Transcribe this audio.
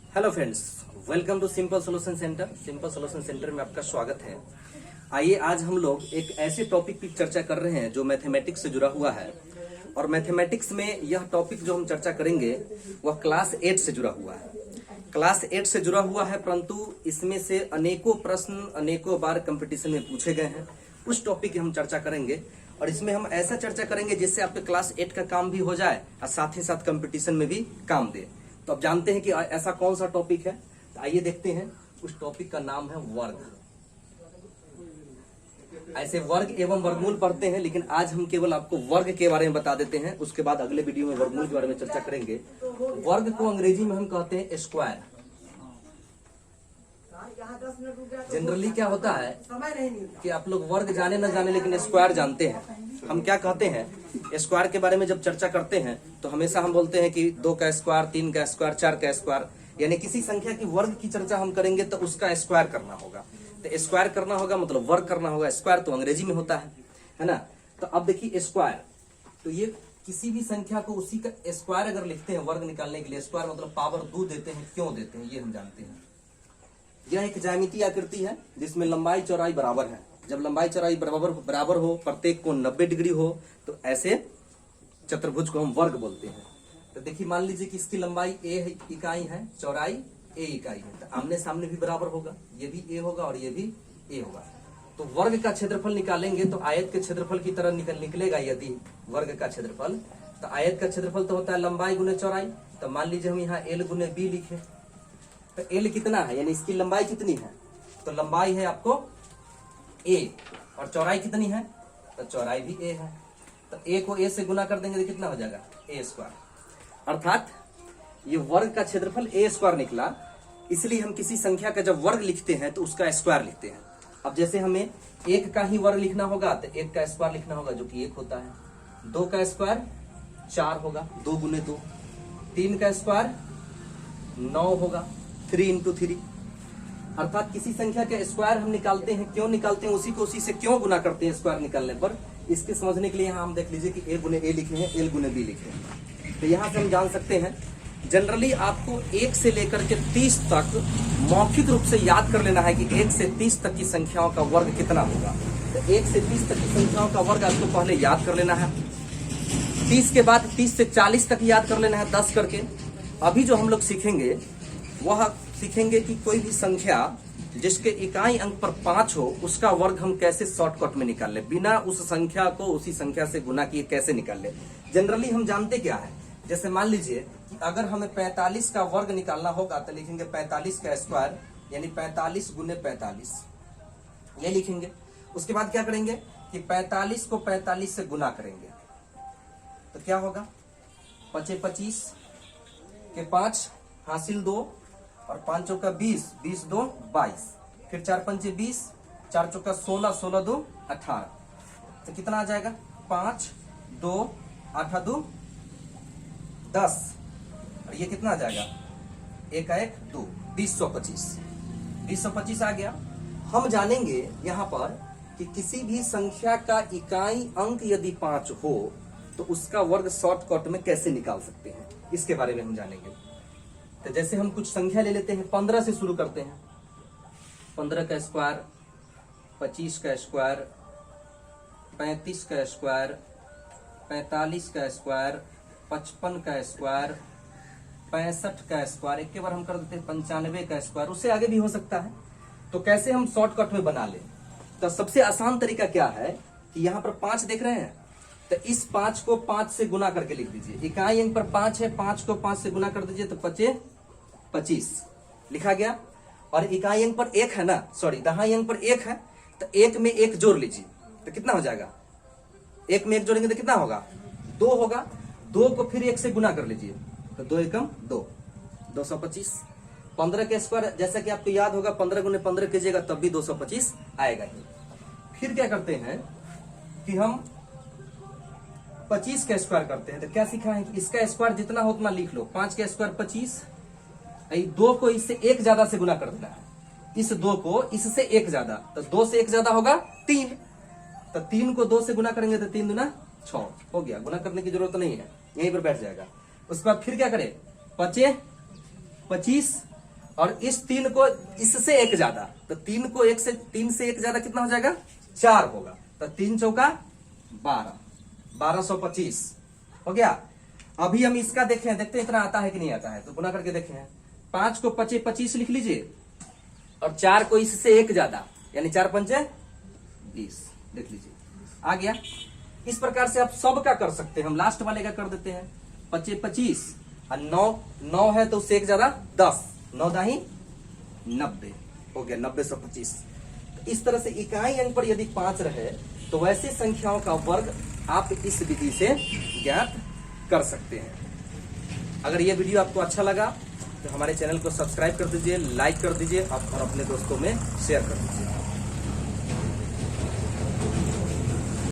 Hello friends, welcome to simple solution centre. Simple solution centre में आपका स्वागत है। आइए आज हम लोग एक ऐसे टॉपिक की चर्चा कर रहे हैं जो मैथमेटिक्स से जुड़ा हुआ है। और मैथमेटिक्स में यह टॉपिक जो हम चर्चा करेंगे वह क्लास 8 से जुड़ा हुआ है। क्लास 8 से जुड़ा हुआ है, परंतु इसमें से अनेकों प्रश्न अनेकों बार कंपटीशन में पूछे गए हैं। उस टॉपिक की हम चर्चा करेंगे और इसमें हम ऐसा चर्चा करेंगे जिससे आपके क्लास 8 का काम भी हो जाए और साथ ही साथ कंपटीशन में भी काम दे। तो अब जानते हैं कि ऐसा कौन सा टॉपिक है, तो आइए देखते हैं। उस टॉपिक का नाम है वर्ग। ऐसे वर्ग एवं वर्गमूल पढ़ते हैं, लेकिन आज हम केवल आपको वर्ग के बारे में बता देते हैं। उसके बाद अगले वीडियो में वर्गमूल के बारे में चर्चा करेंगे। वर्ग को अंग्रेजी में हम कहते हैं स्क्वायर। जनरली क्या होता है कि आप लोग वर्ग जाने न जाने लेकिन स्क्वायर जानते हैं। हम क्या कहते हैं, स्क्वायर के बारे में जब चर्चा करते हैं तो हमेशा हम बोलते हैं कि 2 का स्क्वायर, 3 का स्क्वायर, 4 का स्क्वायर, यानी किसी संख्या की वर्ग की चर्चा हम करेंगे तो उसका स्क्वायर करना होगा। तो स्क्वायर करना होगा मतलब वर्ग करना होगा। स्क्वायर तो अंग्रेजी में होता है ना। तो अब देखिए स्क्वायर, तो ये किसी भी संख्या को उसी का स्क्वायर अगर लिखते हैं वर्ग निकालने के लिए, स्क्वायर मतलब पावर 2 देते हैं। क्यों देते हैं ये हम जानते हैं। यह एक ज्यामितीय आकृति है जिसमें लंबाई चौड़ाई बराबर है। जब लंबाई चौड़ाई बराबर हो, प्रत्येक कोण 90 डिग्री हो, तो ऐसे चतुर्भुज को हम वर्ग बोलते हैं। तो देखिए मान लीजिए कि इसकी लंबाई a इकाई है, चौड़ाई a इकाई है, तो आमने सामने भी बराबर होगा। ये भी a होगा और ये भी a होगा। तो वर्ग का क्षेत्रफल निकालेंगे तो आयत के क्षेत्रफल की तरह निकलेगा। यदि वर्ग का क्षेत्रफल, तो आयत का क्षेत्रफल तो होता है लंबाई गुने चौड़ाई। तो मान लीजिए हम यहाँ l गुने b लिखे, तो l कितना है, यानी इसकी लंबाई कितनी है, तो लंबाई है आपको a और चौड़ाई कितनी है, तो चौड़ाई भी a है। तो a को a से गुना कर देंगे तो कितना हो जाएगा, a स्क्वायर। अर्थात ये वर्ग का क्षेत्रफल a स्क्वायर निकला। इसलिए हम किसी संख्या का जब वर्ग लिखते हैं तो उसका स्क्वायर लिखते हैं। अब जैसे हमें 1 का ही वर्ग लिखना होगा तो 1 का स्क्वायर लिखना होगा, जो कि 1 होता है। 2 का स्क्वायर 4 होगा, 2 गुने 2। 3 का स्क्वायर 9 होगा, 3 इंटू 3। अर्थात किसी संख्या का स्क्वायर हम निकालते हैं। क्यों निकालते हैं, उसी को उसी से क्यों गुना करते हैं स्क्वायर निकालने पर, इसके समझने के लिए यहाँ हम देख लीजिए कि a गुने a लिखे हैं, l गुने b लिखे हैं। तो यहाँ से हम जान सकते हैं जनरली आपको 1 से लेकर के 30 तक मौखिक रूप से याद कर लेना है कि 1 से 30 तक की संख्याओं का वर्ग कितना होगा। तो 1 से 30 तक की संख्याओं का वर्ग आपको पहले याद कर लेना है। 30 के बाद 30 से 40 तक याद कर लेना है 10 करके। अभी जो हम लोग सीखेंगे वह सीखेंगे कि कोई भी संख्या जिसके इकाई अंक पर 5 हो उसका वर्ग हम कैसे शॉर्टकट में निकाल ले, बिना उस संख्या को उसी संख्या से गुना किए कैसे निकाल ले। जनरली हम जानते क्या है, जैसे मान लीजिए कि अगर हमें 45 का वर्ग निकालना होगा तो लिखेंगे 45 का स्क्वायर, यानी 45 गुने 45 ये लिखेंगे। उसके बाद क्या करेंगे कि 45 को 45 से गुना करेंगे तो क्या होगा, 25 25 के 5 हासिल 2 और 5 चौका 20, 20 2 22, फिर 4 पंचे 20, 4 चौका 16, 16 2 18। तो कितना आ जाएगा, 5 2 8 2 10, और ये कितना आ जाएगा, 1 1 2, 2025 आ गया। हम जानेंगे यहाँ पर कि किसी भी संख्या का इकाई अंक यदि 5 हो तो उसका वर्ग शॉर्टकट में कैसे निकाल सकते हैं, इसके बारे में हम जानेंगे। तो जैसे हम कुछ संख्या ले लेते हैं, 15 से शुरू करते हैं। 15 का स्क्वायर, 25 का स्क्वायर, 35 का स्क्वायर, 45 का स्क्वायर, 55 का स्क्वायर, 65 का स्क्वायर, एक के बार हम कर देते हैं 95 का स्क्वायर, उससे आगे भी हो सकता है। तो कैसे हम शॉर्टकट में बना लें, तो सबसे आसान तरीका क्या है कि यहाँ पर 5 देख रहे हैं, तो इस 5 को 5 से गुना करके लिख दीजिए। इकाई अंक पर 5 है, 5 को 5 से गुना कर दीजिए तो 5 25 लिखा गया। और इकाई अंक पर 1 है ना, सॉरी दहाई अंक पर 1 है, तो 1 में 1 जोड़ लीजिए तो कितना हो जाएगा, 1 में 1 जोड़ेंगे तो कितना होगा, 2 होगा। 2 को फिर 1 से गुना कर लीजिए तो 2 एकम 2, 225। 15 के स्क्वायर जैसा कि आपको याद होगा 15 गुने 15 कीजिएगा तब भी 225 आएगा ही। फिर क्या करते हैं कि हम 25 का स्क्वायर करते हैं। तो क्या सीखा है कि इसका स्क्वायर जितना हो उतना लिख लो। 5 का स्क्वायर 25, 2 को इससे 1 ज्यादा से गुना कर देना है। इस 2 को इससे 1 ज्यादा, तो 2 से 1 ज्यादा होगा 3, तो 3 को 2 से गुना करेंगे तो 3 दूना 6 हो गया। गुना करने की जरूरत नहीं है, यहीं पर बैठ जाएगा। उसके बाद फिर क्या करें, 25 और इस 3 को इससे 1 ज्यादा, तो 3 से 1 ज्यादा कितना हो जाएगा? 4 होगा। तो 3 चौका 12, 1225 हो गया। अभी हम इसका देखते हैं इतना आता है कि नहीं आता है, तो गुना करके देखें। 5 को 25 लिख लीजिए और 4 को इससे 1 ज्यादा, यानी 4 पंचे 20, देख लीजिए आ गया। इस प्रकार से आप सब का कर सकते हैं। हम लास्ट वाले का कर देते हैं। 25 और 9 है तो उससे 1 ज्यादा 10, 9 दाही 90 हो गया, 90 से 25। इस तरह से इकाई अंक पर यदि 5 रहे तो वैसे संख्याओं का वर्ग आप इस विधि से ज्ञात कर सकते हैं। अगर यह वीडियो आपको अच्छा लगा तो हमारे चैनल को सब्सक्राइब कर दीजिए, लाइक कर दीजिए और अपने दोस्तों में शेयर कर दीजिए।